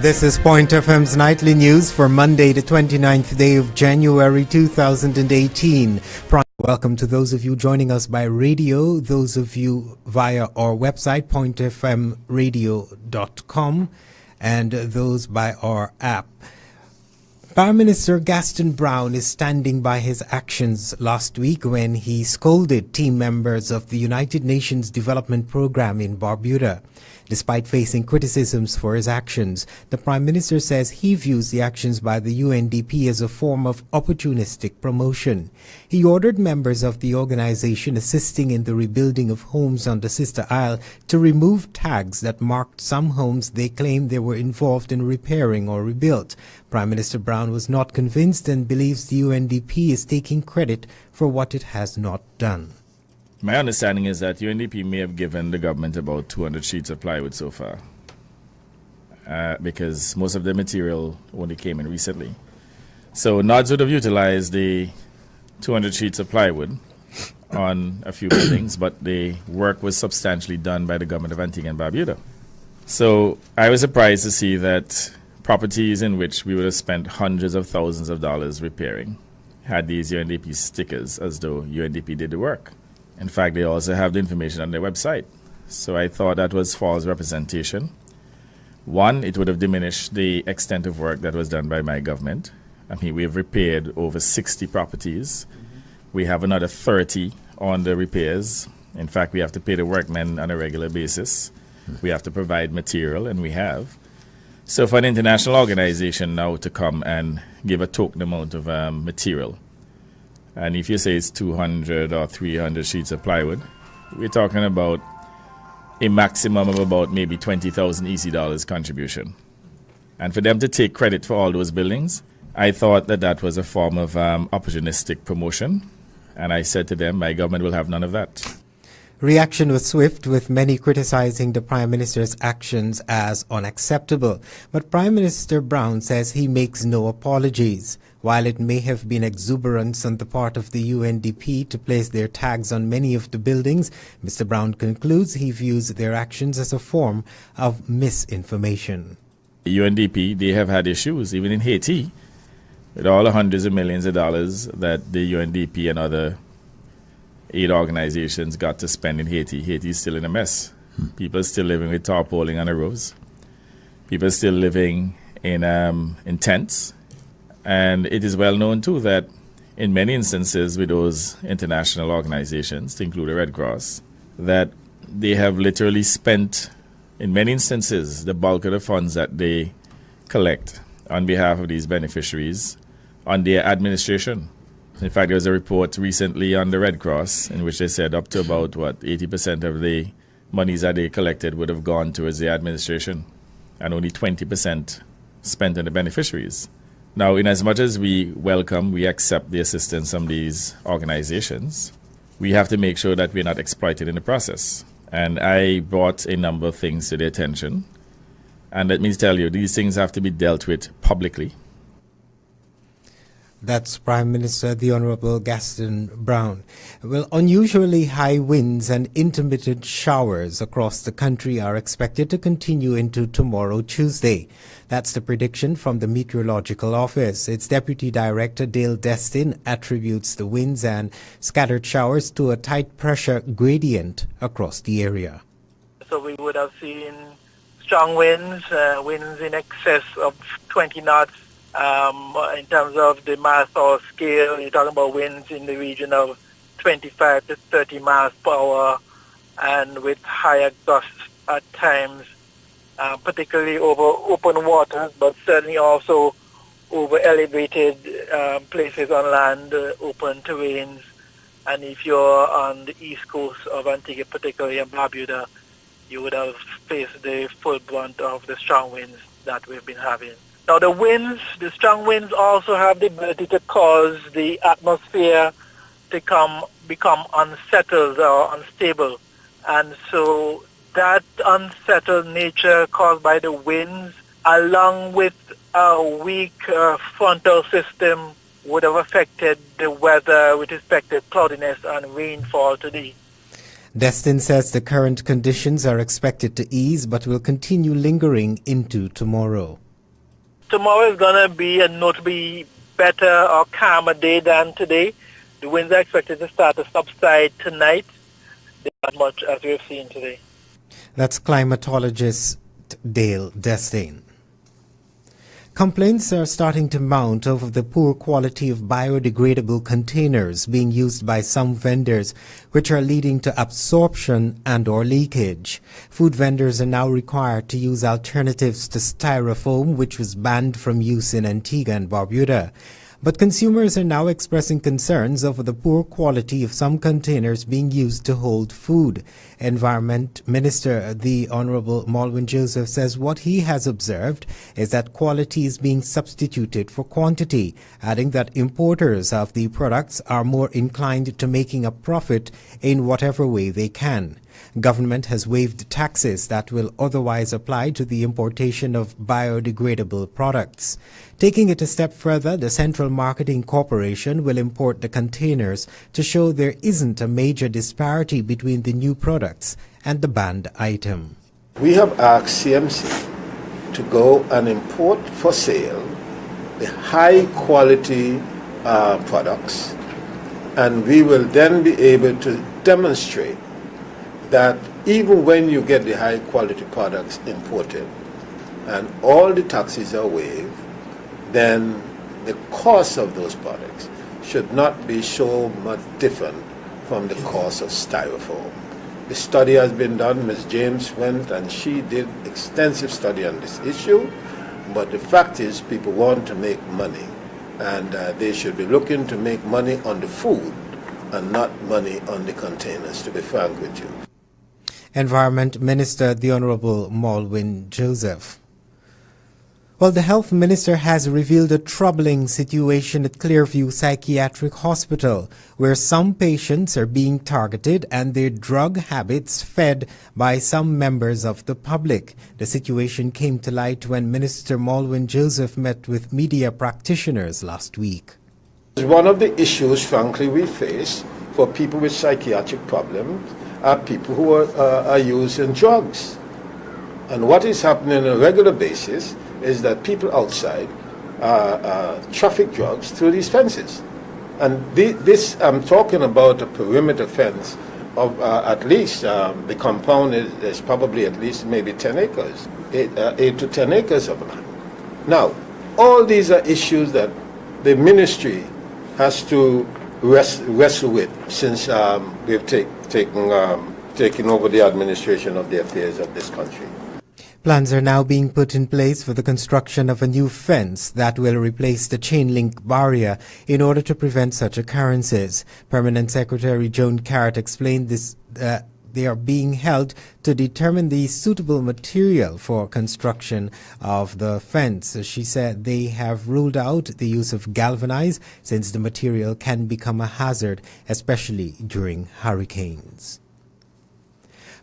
This is Point FM's nightly news for Monday, the 29th day of January 2018. Welcome to those of you joining us by radio, those of you via our website, pointefmradio.com, and those by our app. Prime Minister Gaston Brown is standing by his actions last week when he scolded team members of the United Nations Development Programme in Barbuda. Despite facing criticisms for his actions, the Prime Minister says he views the actions by the UNDP as a form of opportunistic promotion. He ordered members of the organization assisting in the rebuilding of homes on the Sister Isle to remove tags that marked some homes they claimed they were involved in repairing or rebuilt. Prime Minister Brown was not convinced and believes the UNDP is taking credit for what it has not done. My understanding is that UNDP may have given the government about 200 sheets of plywood so far, because most of the material only came in recently. So NODS would have utilized the 200 sheets of plywood on a few buildings, but the work was substantially done by the government of Antigua and Barbuda. So I was surprised to see that properties in which we would have spent hundreds of thousands of dollars repairing had these UNDP stickers as though UNDP did the work. In fact, they also have the information on their website. So I thought that was false representation. One, it would have diminished the extent of work that was done by my government. I mean, we have repaired over 60 properties. We have another 30 on the repairs. In fact, we have to pay the workmen on a regular basis. We have to provide material, and we have. So for an international organization now to come and give a token amount of material, and if you say it's 200 or 300 sheets of plywood, we're talking about a maximum of about maybe 20,000 EC dollars contribution. And for them to take credit for all those buildings, I thought that that was a form of opportunistic promotion. And I said to them, my government will have none of that. Reaction was swift, with many criticizing the Prime Minister's actions as unacceptable. But Prime Minister Brown says he makes no apologies. While it may have been exuberance on the part of the UNDP to place their tags on many of the buildings, Mr. Brown concludes he views their actions as a form of misinformation. The UNDP, they have had issues, even in Haiti, with all the hundreds of millions of dollars that the UNDP and other aid organizations got to spend in Haiti. Haiti is still in a mess. People are still living with tarpaulin on the roofs. People are still living in tents. And it is well known, too, that in many instances with those international organizations, to include the Red Cross, that they have literally spent, in many instances, the bulk of the funds that they collect on behalf of these beneficiaries on their administration. In fact, there was a report recently on the Red Cross in which they said up to about, 80% of the monies that they collected would have gone towards the administration and only 20% spent on the beneficiaries. Now, in as much as we accept the assistance from these organizations, we have to make sure that we're not exploited in the process. And I brought a number of things to their attention. And let me tell you, these things have to be dealt with publicly. That's Prime Minister the Honorable Gaston Brown. Well, unusually high winds and intermittent showers across the country are expected to continue into tomorrow, Tuesday. That's the prediction from the Meteorological Office. Its Deputy Director, Dale Destin, attributes the winds and scattered showers to a tight pressure gradient across the area. So we would have seen strong winds, winds in excess of 20 knots. In terms of the mass or scale, you're talking about winds in the region of 25 to 30 miles per hour, and with higher gusts at times, particularly over open waters, but certainly also over elevated places on land, open terrains. And if you're on the east coast of Antigua, particularly in Barbuda, you would have faced the full brunt of the strong winds that we've been having. Now the strong winds also have the ability to cause the atmosphere to become unsettled or unstable. And so that unsettled nature caused by the winds, along with a weak frontal system, would have affected the weather with respect to cloudiness and rainfall today. Destin says the current conditions are expected to ease but will continue lingering into tomorrow. Tomorrow is going to be a notably better or calmer day than today. The winds are expected to start to subside tonight, not much as we have seen today. That's climatologist Dale Destain. Complaints are starting to mount over the poor quality of biodegradable containers being used by some vendors, which are leading to absorption and/or leakage. Food vendors are now required to use alternatives to styrofoam, which was banned from use in Antigua and Barbuda. But consumers are now expressing concerns over the poor quality of some containers being used to hold food. Environment Minister, the Honorable Malwin Joseph, says what he has observed is that quality is being substituted for quantity, adding that importers of the products are more inclined to making a profit in whatever way they can. Government has waived taxes that will otherwise apply to the importation of biodegradable products. Taking it a step further, the Central Marketing Corporation will import the containers to show there isn't a major disparity between the new products and the banned item. We have asked CMC to go and import for sale the high quality products, and we will then be able to demonstrate that even when you get the high quality products imported and all the taxes are waived, then the cost of those products should not be so much different from the cost of styrofoam. The study has been done. Ms. James went and she did extensive study on this issue, but the fact is people want to make money, and they should be looking to make money on the food and not money on the containers, to be frank with you. Environment Minister, the Honorable Malwin Joseph. Well, the Health Minister has revealed a troubling situation at Clearview Psychiatric Hospital, where some patients are being targeted and their drug habits fed by some members of the public. The situation came to light when Minister Malwin Joseph met with media practitioners last week. One of the issues, frankly, we face for people with psychiatric problems are people who are using drugs. And what is happening on a regular basis is that people outside traffic drugs through these fences. And this, I'm talking about a perimeter fence of at least, the compound is probably at least maybe 10 acres, 8 to 10 acres of land. Now, all these are issues that the ministry has to wrestle with since we've taken over the administration of the affairs of this country. Plans are now being put in place for the construction of a new fence that will replace the chain link barrier in order to prevent such occurrences. Permanent Secretary Joan Carrott explained this. They are being held to determine the suitable material for construction of the fence. She said they have ruled out the use of galvanized since the material can become a hazard, especially during hurricanes.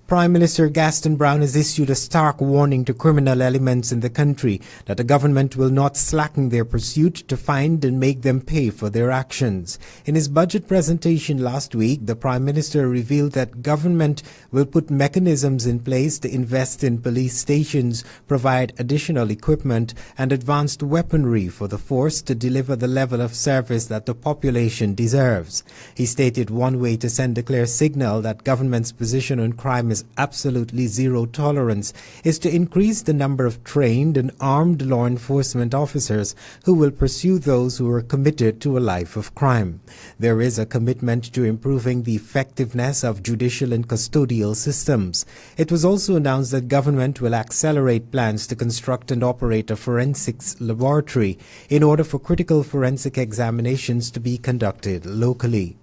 Prime Minister Gaston Brown has issued a stark warning to criminal elements in the country that the government will not slacken their pursuit to find and make them pay for their actions. In his budget presentation last week, the Prime Minister revealed that government will put mechanisms in place to invest in police stations, provide additional equipment and advanced weaponry for the force to deliver the level of service that the population deserves. He stated one way to send a clear signal that government's position on crime is absolutely zero tolerance is to increase the number of trained and armed law enforcement officers who will pursue those who are committed to a life of crime. There is a commitment to improving the effectiveness of judicial and custodial systems. It was also announced that government will accelerate plans to construct and operate a forensics laboratory in order for critical forensic examinations to be conducted locally.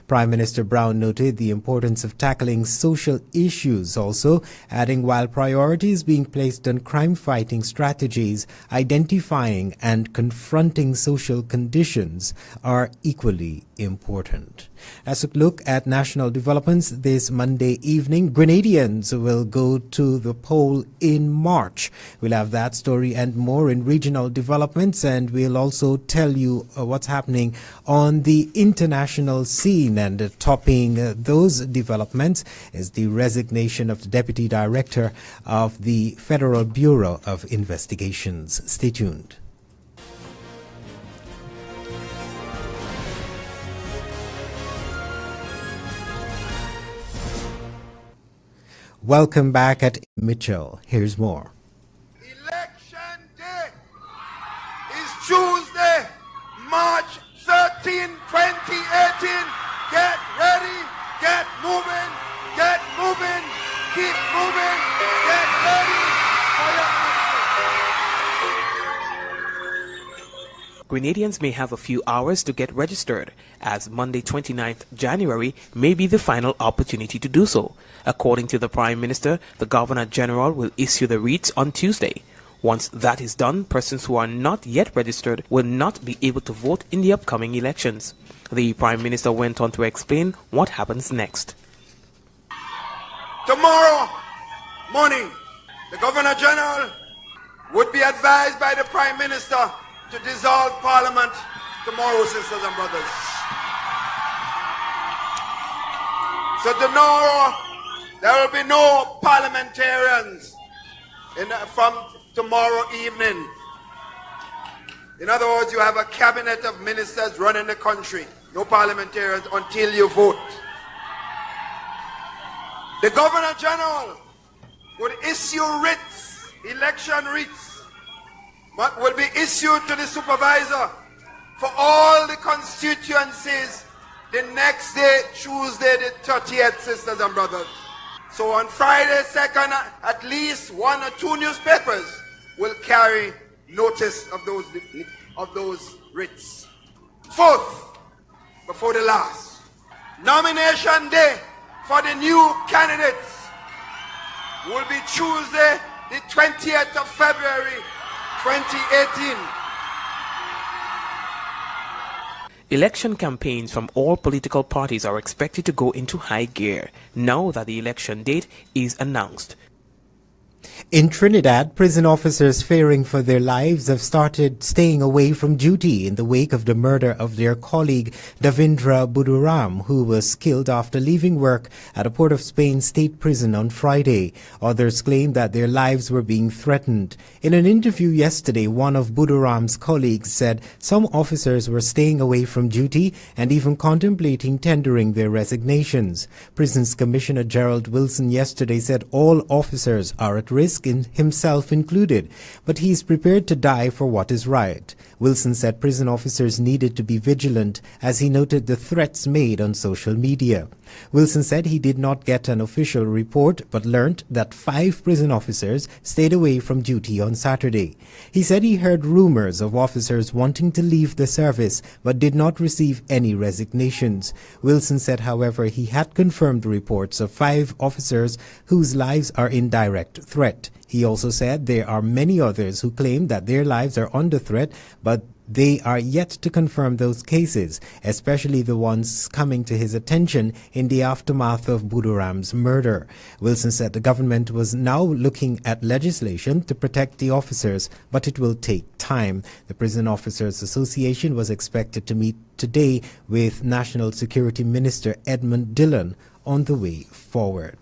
Prime Minister Brown noted the importance of tackling social issues also, adding while priority is being placed on crime-fighting strategies, identifying and confronting social conditions are equally important. Let's look at national developments this Monday evening. Grenadians will go to the poll in March. We'll have that story and more in regional developments, and we'll also tell you what's happening on the international scene. And topping those developments is the resignation of the Deputy Director of the Federal Bureau of Investigations. Stay tuned. Welcome back at Mitchell. Here's more. Election day is Tuesday, March 13, 2018. Get ready, get moving, keep moving, get ready for your Grenadians may have a few hours to get registered, as Monday 29th January may be the final opportunity to do so. According to the Prime Minister, the Governor-General will issue the wreaths on Tuesday. Once that is done, persons who are not yet registered will not be able to vote in the upcoming elections. The Prime Minister went on to explain what happens next. Tomorrow morning, the Governor-General would be advised by the Prime Minister to dissolve Parliament tomorrow, sisters and brothers. So tomorrow, there will be no parliamentarians from tomorrow evening. In other words, you have a cabinet of ministers running the country. No parliamentarians until you vote. The Governor-General would issue writs, election writs, but will be issued to the supervisor for all the constituencies the next day, Tuesday the 30th, sisters and brothers. So on Friday 2nd, at least 1 or 2 newspapers will carry notice of those writs. Fourth, before the last, nomination day for the new candidates will be Tuesday the 20th of February 2018. Election campaigns from all political parties are expected to go into high gear now that the election date is announced. In Trinidad, prison officers fearing for their lives have started staying away from duty in the wake of the murder of their colleague Davindra Buduram, who was killed after leaving work at a Port of Spain state prison on Friday. Others claim that their lives were being threatened. In an interview yesterday, one of Buduram's colleagues said some officers were staying away from duty and even contemplating tendering their resignations. Prisons Commissioner Gerald Wilson yesterday said all officers are at risk, himself included, but he is prepared to die for what is right. Wilson said prison officers needed to be vigilant, as he noted the threats made on social media. Wilson said he did not get an official report, but learnt that 5 prison officers stayed away from duty on Saturday. He said he heard rumors of officers wanting to leave the service, but did not receive any resignations. Wilson said, however, he had confirmed reports of 5 officers whose lives are in direct threat. He also said there are many others who claim that their lives are under threat, but they are yet to confirm those cases, especially the ones coming to his attention in the aftermath of Buduram's murder. Wilson said the government was now looking at legislation to protect the officers, but it will take time. The Prison Officers Association was expected to meet today with National Security Minister Edmund Dillon on the way forward.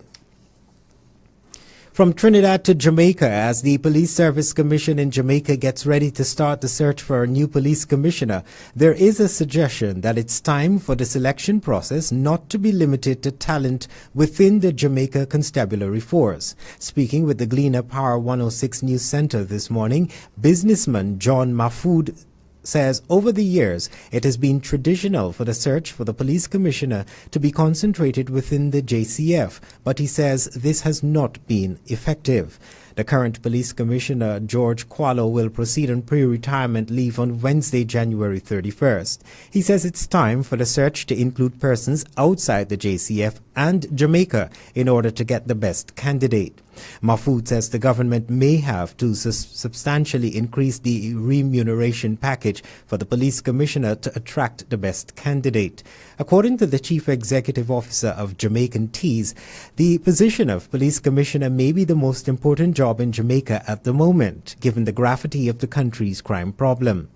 From Trinidad to Jamaica, as the Police Service Commission in Jamaica gets ready to start the search for a new police commissioner, there is a suggestion that it's time for the selection process not to be limited to talent within the Jamaica Constabulary Force. Speaking with the Gleaner Power 106 News Center this morning, businessman John Mafood says over the years it has been traditional for the search for the police commissioner to be concentrated within the JCF, but he says this has not been effective. The current police commissioner, George Qualo, will proceed on pre-retirement leave on Wednesday, January 31st. He says it's time for the search to include persons outside the JCF and Jamaica in order to get the best candidate. Mafood says the government may have to substantially increase the remuneration package for the police commissioner to attract the best candidate. According to the chief executive officer of Jamaican Teas, the position of police commissioner may be the most important job in Jamaica at the moment, given the gravity of the country's crime problem.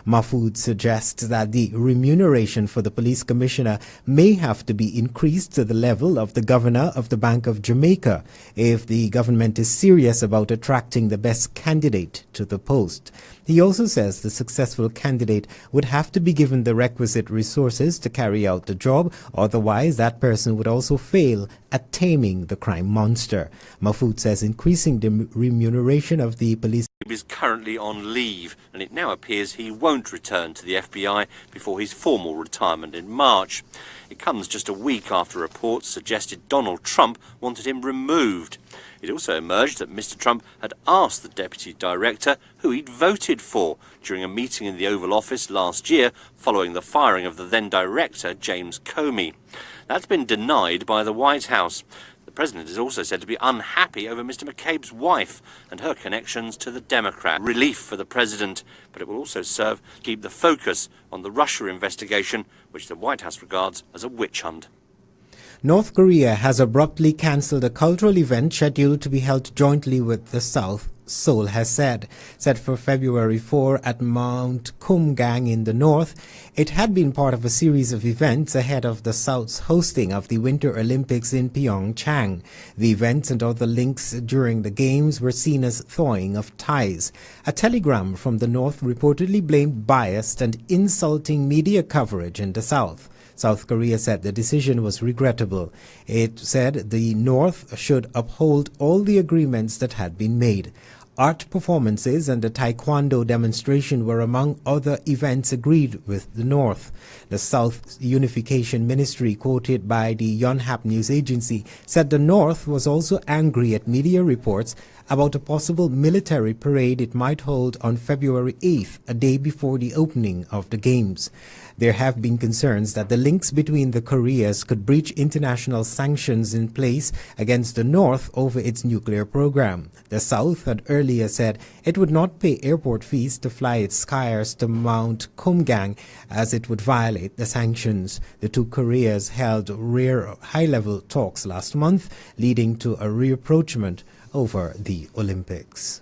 Mahfoud suggests that the remuneration for the police commissioner may have to be increased to the level of the governor of the Bank of Jamaica if the government is serious about attracting the best candidate to the post. He also says the successful candidate would have to be given the requisite resources to carry out the job, otherwise that person would also fail at taming the crime monster. Mahfoud says increasing the remuneration of the police is currently on leave, and it now appears he won't return to the FBI before his formal retirement in March. It comes just a week after reports suggested Donald Trump wanted him removed. It also emerged that Mr. Trump had asked the deputy director who he'd voted for during a meeting in the Oval Office last year following the firing of the then director, James Comey. That's been denied by the White House. The president is also said to be unhappy over Mr. McCabe's wife and her connections to the Democrat. Relief for the president, but it will also serve to keep the focus on the Russia investigation, which the White House regards as a witch hunt. North Korea has abruptly cancelled a cultural event scheduled to be held jointly with the South, Seoul has said. Set for February 4 at Mount Kumgang in the north, it had been part of a series of events ahead of the South's hosting of the Winter Olympics in Pyeongchang. The events and other links during the Games were seen as thawing of ties. A telegram from the north reportedly blamed biased and insulting media coverage in the South. South Korea said the decision was regrettable. It said the North should uphold all the agreements that had been made. Art performances and a taekwondo demonstration were among other events agreed with the North. The South Unification Ministry, quoted by the Yonhap news agency, said the North was also angry at media reports about a possible military parade it might hold on February 8th, a day before the opening of the Games. There have been concerns that the links between the Koreas could breach international sanctions in place against the North over its nuclear program. The South had earlier said it would not pay airport fees to fly its skiers to Mount Kumgang as it would violate the sanctions. The two Koreas held rare high-level talks last month, leading to a rapprochement over the Olympics.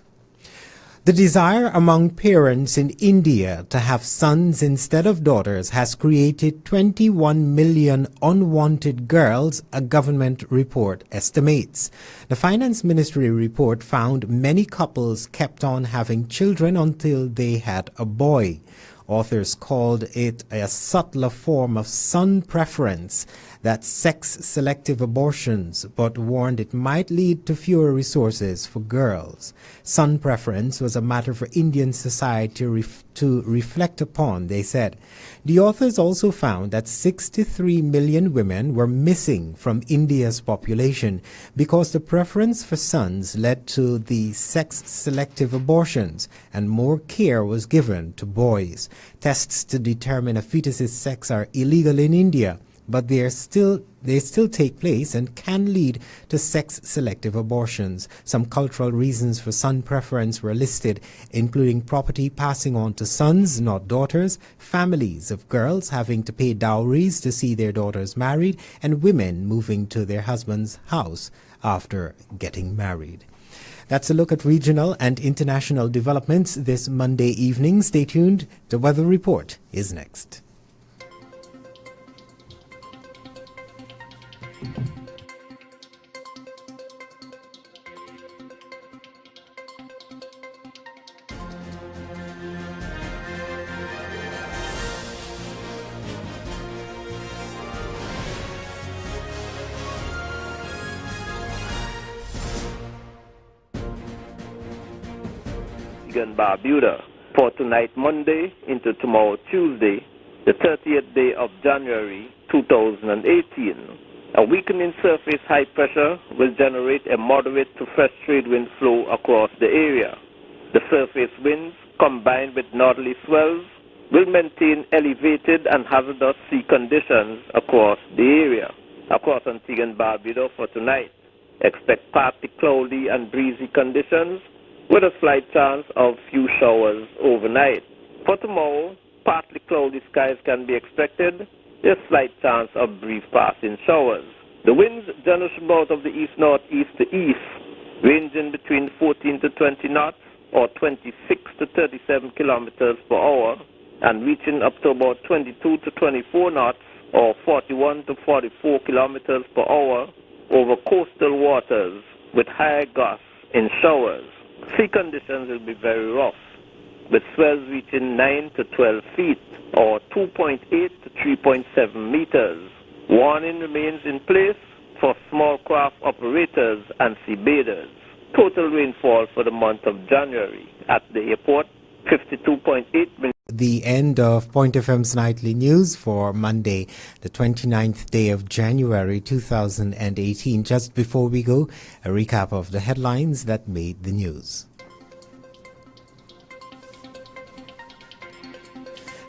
The desire among parents in India to have sons instead of daughters has created 21 million unwanted girls, a government report estimates. The Finance Ministry report found many couples kept on having children until they had a boy. Authors called it a subtler form of son preference, that sex-selective abortions, but warned it might lead to fewer resources for girls. Son preference was a matter for Indian society to reflect upon, they said. The authors also found that 63 million women were missing from India's population because the preference for sons led to the sex-selective abortions and more care was given to boys. Tests to determine a fetus's sex are illegal in India, but they still take place and can lead to sex-selective abortions. Some cultural reasons for son preference were listed, including property passing on to sons, not daughters, families of girls having to pay dowries to see their daughters married, and women moving to their husband's house after getting married. That's a look at regional and international developments this Monday evening. Stay tuned. The Weather Report is next. Barbuda for tonight Monday into tomorrow Tuesday, the 30th day of January 2018. A weakening surface high pressure will generate a moderate to fresh trade wind flow across the area. The surface winds, combined with northerly swells, will maintain elevated and hazardous sea conditions across the area. Across Antigua and Barbuda for tonight, expect partly cloudy and breezy conditions with a slight chance of few showers overnight. For tomorrow, partly cloudy skies can be expected, with a slight chance of brief passing showers. The winds generally from out of the east-northeast to east, ranging between 14 to 20 knots, or 26 to 37 kilometers per hour, and reaching up to about 22 to 24 knots, or 41 to 44 kilometers per hour, over coastal waters with high gusts in showers. Sea conditions will be very rough, with swells reaching 9 to 12 feet, or 2.8 to 3.7 meters. Warning remains in place for small craft operators and sea bathers. Total rainfall for the month of January at the airport, 52.8 millimeters. The end of Point FM's nightly news for Monday, the 29th day of January 2018. Just before we go, a recap of the headlines that made the news.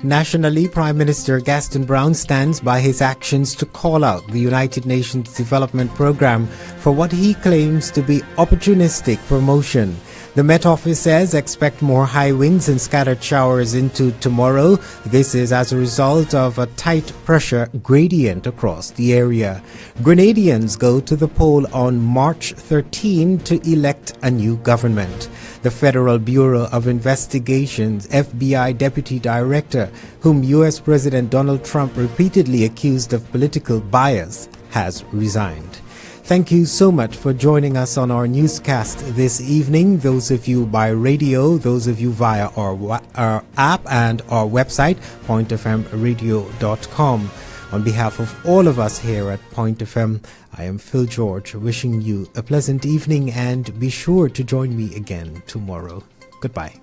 Nationally, Prime Minister Gaston Brown stands by his actions to call out the United Nations Development Programme for what he claims to be opportunistic promotion. The Met Office says expect more high winds and scattered showers into tomorrow. This is as a result of a tight pressure gradient across the area. Grenadians go to the poll on March 13 to elect a new government. The Federal Bureau of Investigation's FBI Deputy Director, whom U.S. President Donald Trump repeatedly accused of political bias, has resigned. Thank you so much for joining us on our newscast this evening. Those of you by radio, those of you via our app and our website, pointefmradio.com. On behalf of all of us here at Point FM, I am Phil George, wishing you a pleasant evening, and be sure to join me again tomorrow. Goodbye.